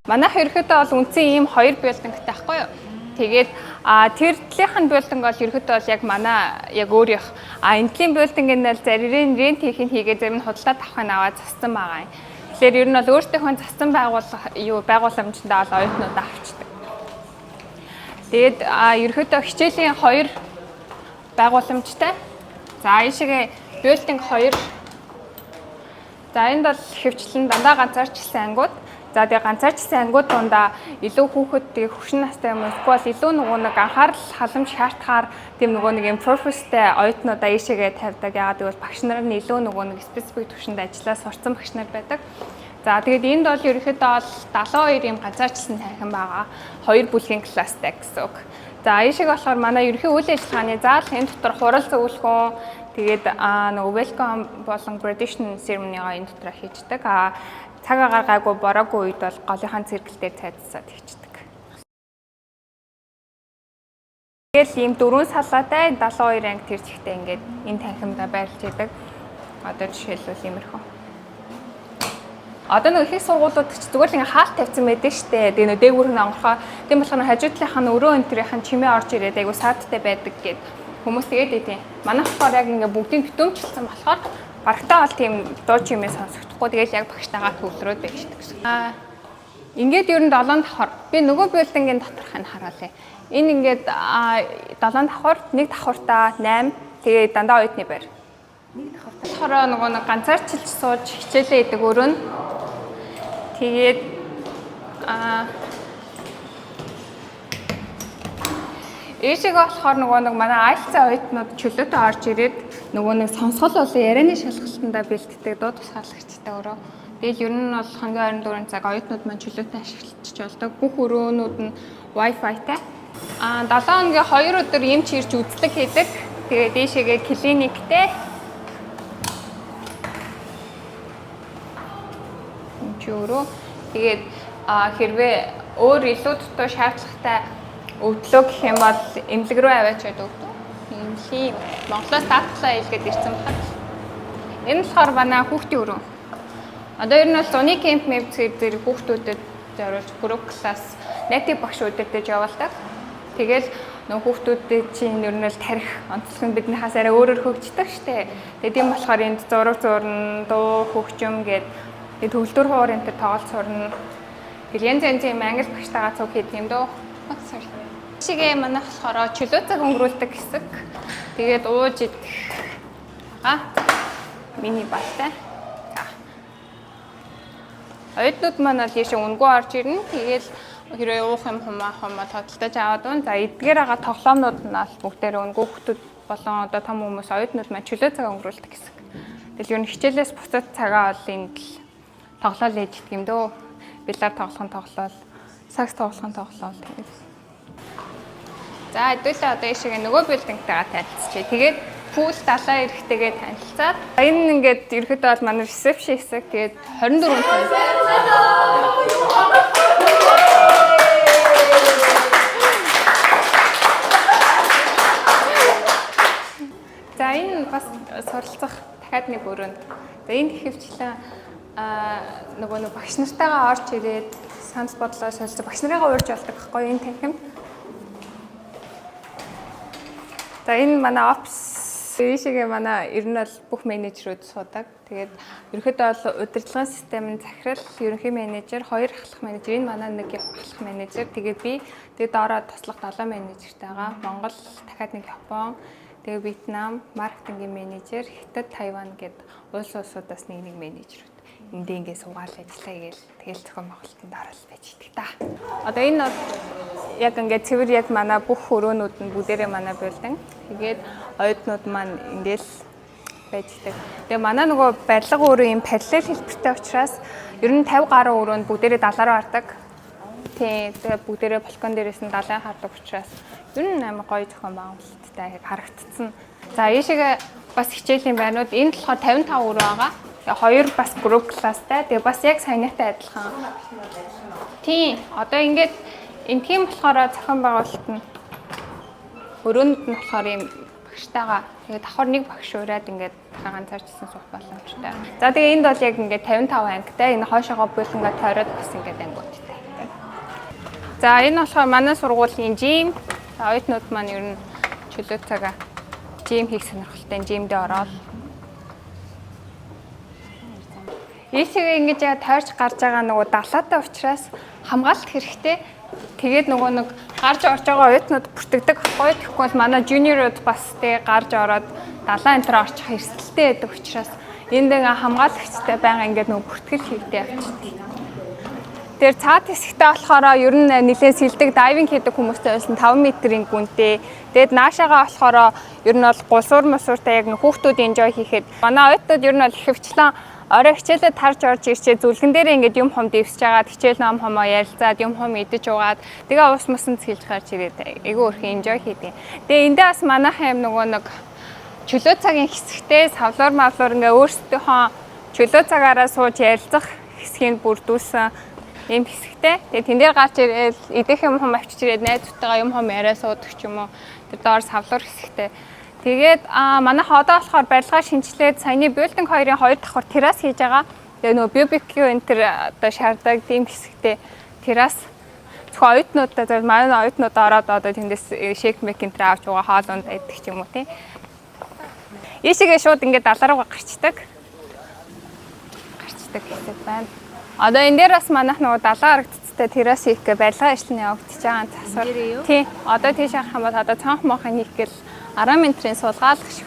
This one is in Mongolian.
Манайх ерөөхдөө бол үндсэн ийм хоёр билдингтэй байхгүй юу? Тэгээд тэр талынхын билдинг бол ерөөхдөө бол яг манай яг өөрийнх энэлийн билдингийн нь зарим рент хийхин хийгээ зарим нь худалдаа авахын аваад зассан байгаа юм. Тэгэхээр ер нь бол өөртөөхөө зассан байгууламжтандаа бол оюутнууд авчдаг. Тэгээд ерөөхдөө хичээлийн 2 байгууламжтай. За ийшээ билдинг 2. За энд бол хөвчлэн дандаа ганцаарчлсан ангууд. За тэгээ ганцаарчлсан ангууд дундаа илүү хүүхэд тэгээ хөвшин настай юм эсвэл илүү нөгөө нэг анхаарал халамж шаардахаар тийм нөгөө нэг юм purpose-тэй оюутнуудаа ийшээгээ тавьдаг. Яагаад гэвэл багш нар нь илүү нөгөө нэг specific төвшөнд ажиллаа сурсан багш нар байдаг. За тэгээд энд бол ерөнхийдөө бол 72 юм ганцаарчлсан танхим байгаа. 2 бүлгийн класстай гэсэн үг. За ийшээ болохоор манай ерөнхий үйл ажиллагааны заал энэ дотор хурал зөвлөхөн тэгээд нөгөө welcome болон graduation ceremony-га энэ дотор хийждэг. Цаг агаар гайгүй бороогүй үед бол голынхаа циркл дээр цайдсаад хийждэг. Тэгэл ийм 4 салаатай 72 анги тэр чигтээ ингээд энэ танхимдаа байрлаж идэг. Одоо жишээлбэл иймэрхүү. Одоо нэг их сургуулиуд ч зүгээр л ингээ хаалт тавьсан байдаг штэ. Тэгээ нөө дээгүүр нь онгорхоо. Тийм болохоор хажуу талынхаа өрөө өнтрийнхэн чимээ орж ирээд айгу саадтай байдаг гэд хүмүүс тэгээд тийм. Манайх болохоор яг ингээ бүгдийг битүүмчлсэн болохоор барагтаа бол тийм дуу чимээ сонсохдохгүй тэгэл яг багштайгаа төвлөрөөд байждаг гэсэн. Ингээд ер нь 7 давхар. Би нөгөө билдингийн доторх нь хараалаа. Энэ ингээд 7 давхар, 1 давхартаа 8. Тэгээ дандаа оюутны байр. 1 давхартаа болохоор нөгөө нэг ганцаарчилж сууж хичээлээ идэг өрөө нь. Тэгээд Эшиг болохоор нөгөө нэг манай айлцсан оюутнууд чөлөөтэй орж ирээд нөгөө нэг сонсгол болон ярианы шалгалтандаа бэлддэг дуу тусгаалагчтай өрөө. Тэгэл ер нь бол хоногийн 24 цаг оюутнууд маань чөлөөтэй ашиглаж болдог. Бүх өрөөнүүд нь Wi-Fi-тай. 7 хоногийн 2 өдөр эмч ирж үзлэг хийдэг. Тэгээд дээшээгээ клиниктэй. Эмч өрөө. Тэгээд хэрвээ өөр илүү дутуу шаардлагатай өвдлөө гэх юм бол эмнэлэг рүү аваачаад өгдөг. Эмнэлгийн Монголоос даатгалаа илгээд ирсэн багт. Энэ болохоор манай хүүхдийн өрөө. Одоо ер нь бол зуны кемп мэвцээр хүүхдүүдэд зориулж гroup класс native багш удирдах явуулдаг. Тэгэл нөө хүүхдүүдэд чинь ер нь л тарих онцлог нь биднийхээс арай өөрөөр хөгждөг штэ. Тэгээд тийм болохоор энд зураг зурна, дуу, хөгжим гээд төвлөрдөр хуурын дээр тоглож сурна. Тэгэл янз янзын англи багштайгаа цуг хийх юм дөө. Шигээ манайх болохоор чөлөө цаг өнгөрүүлдэг хэсэг. Тэгээд ууж идэх. Мини бартай. Оюутнууд маань л яшаа өнгөө орж ирнэ. Тэгээд хэрвээ уух юм хумаах юм бол хөдөлтөж аваад байна. За эдгээр байгаа тоглоомнууд нь бол бүгдээрээ өнгөө хүмүүс болон одоо том хүмүүс оюутнууд маань чөлөө цаг өнгөрүүлдэг хэсэг. Тэгэл ер нь хичээлээс буцаад цагаа бол энд л тоглоал хийж идэх юм дөө. Билар тоглоал, сакс тоглоал тэгээд. За хэдүүлээ одоо ийшээ нөгөө билдингтэйгээ танилцчихъя. Тэгээд пул 70 эрэхтэйгээ танилцаад энэ ингээд ерөөхдөө бол манай ресепшн хэсэг тэгээд 24 хүн. За энэ бас суралцах дахиад нэг өрөөнд. За энэ хөвчлэн нөгөө багш нартайгаа орж ирээд санал бодлоо солилцоо багш нарыгаа уурж болдог байхгүй энэ танхимд. За энэ манай офис ийшээгээ манай ер нь бол бүх менежерүүд суудаг. Тэгээд ерөнхийдөө бол удирдлагын системийн захирал, ерөнхий менежер, 2 ахлах менежер, энэ манай нэг ахлах менежер. Тэгээд би тэгээд доороо туслах 7 менежертэй байгаа. Монгол, дахиад нэг Япон, тэгээд Вьетнам, маркетингийн менежер, Хятад, Тайван гээд улсуудаас нэг менежерүүд. Эндээ ингээд суугаал ажиллаа гээл тэгэл зохион байгуулалтанд орол байж идэг та. Одоо энэ бол яг ингээд цэвэр яг манай бүх өрөөнүүд нь бүгдээрээ манай билдинг. Тэгээд оюутнууд маань эндээс байж идэг. Тэгээ манай нөгөө барилга өөрөө юм параллел хэлбэртэй учраас ер нь 50 гаруй өрөөнд бүгдээрээ 70-аар хардаг. Тийм тэгээ бүгдээрээ балкон дээрээс нь 70 хардаг учраас ер нь амар гоё зохион байгуулалттай харагдцсан. За ийшээгээ бас хичээлийн байрнууд энд болохоор 55 өрөө байгаа. Тэгээ 2 бас group classтай. Тэгээ бас яг саянатай адилхан. Тийм. Одоо ингээд энэ тийм болохоор зохион байгуулалт нь өрөөнд нь болохоор юм багштайгаа тэгээ давхар нэг багш ураад ингээд ганцаарчсан суух боломжтой. За тэгээ энд бол яг ингээд 55 ангитай. Энэ хойшоогоо бүлэнгээ тойроод бас ингээд ангиудтай. За энэ болохоор манай сургуулийн жим. Оюутнууд маань ер нь чөлөө цагаа жим хийх сонирхолтой жимдээ ороод. Ийшээ ингэж яа тойрч гарч байгаа нөгөө далаатай учраас хамгаалалт хэрэгтэй. Тэгээд нөгөө нэг гарч орж байгаа оюутнууд бүртгэдэг ахгүй. Тэгэхгүй бол манай жуниорууд бас тэг гарч ороод далаа энэ төр орчих эрсдэлтэй байдаг учраас энд ингээ хамгаалагчтай байнга ингээд нөгөө бүртгэл хийгдээ явчихдаг. Тэр цаад хэсэгтээ болохоор ер нь нэлээд сэлдэг дайвинг хийдэг хүмүүстэй байсан 5 м-ийн гүнтэй. Тэгэд наашаага болохоор ер нь бол гулсуур мусууртай яг хүүхдүүд энжой хийхэд манай оюутнууд ер нь бол ихэвчлэн орой хичээлээ тарж орж ирчээ зүлгэн дээр ингээд юм хом дэвсэж байгаа хичээл ном хомоо ярилцаад юм хом идэж угаад тэгээ ус мусан цэлж гарч ирээд айгүй өрхөн энжой хийдэг. Тэгээ эндээ бас манайхан юм нөгөө нэг чөлөө цагийн хэсэгтээ савлуур мавлуур ингээ өөрсдийнхөө чөлөө цагаараа сууж ярилцах хэсгийг бүрдүүлсэн ийм хэсэгтэй. Тэгээ тэн дээр гарч ирээд идэх юм хом авчиж ирээд найзуудтайгаа юм хом яриа суудаг ч юм уу. Тэр доор савлуур хэсэгтэй. Тэгээд манай одоо болохоор барилгаа шинжилээд саяны building 2-ын 2 давхар террас хийж байгаа. Тэгээ нөгөө BBQ энэ төр одоо шаарддаг тийм хэсэгтэй террас. Зөвхөн оюутнуудаа зөв манай оюутнууд ороод одоо тэндээс шейк мек энэ төр авч угаа хоолунд байдаг ч юм уу тийм. Ийшээгээ шууд ингээд далаа руу гарчдаг. Хэсэг байна. Одоо энэ дээр бас манайх нөгөө далаа харагдцтай террас хийх гэ барилгаа ажил нь явагдаж байгаа засвар. Тийм. Одоо тийш авах юм бол одоо цонх мохын хийх гэл 10 м-ийн суулгаалах шиг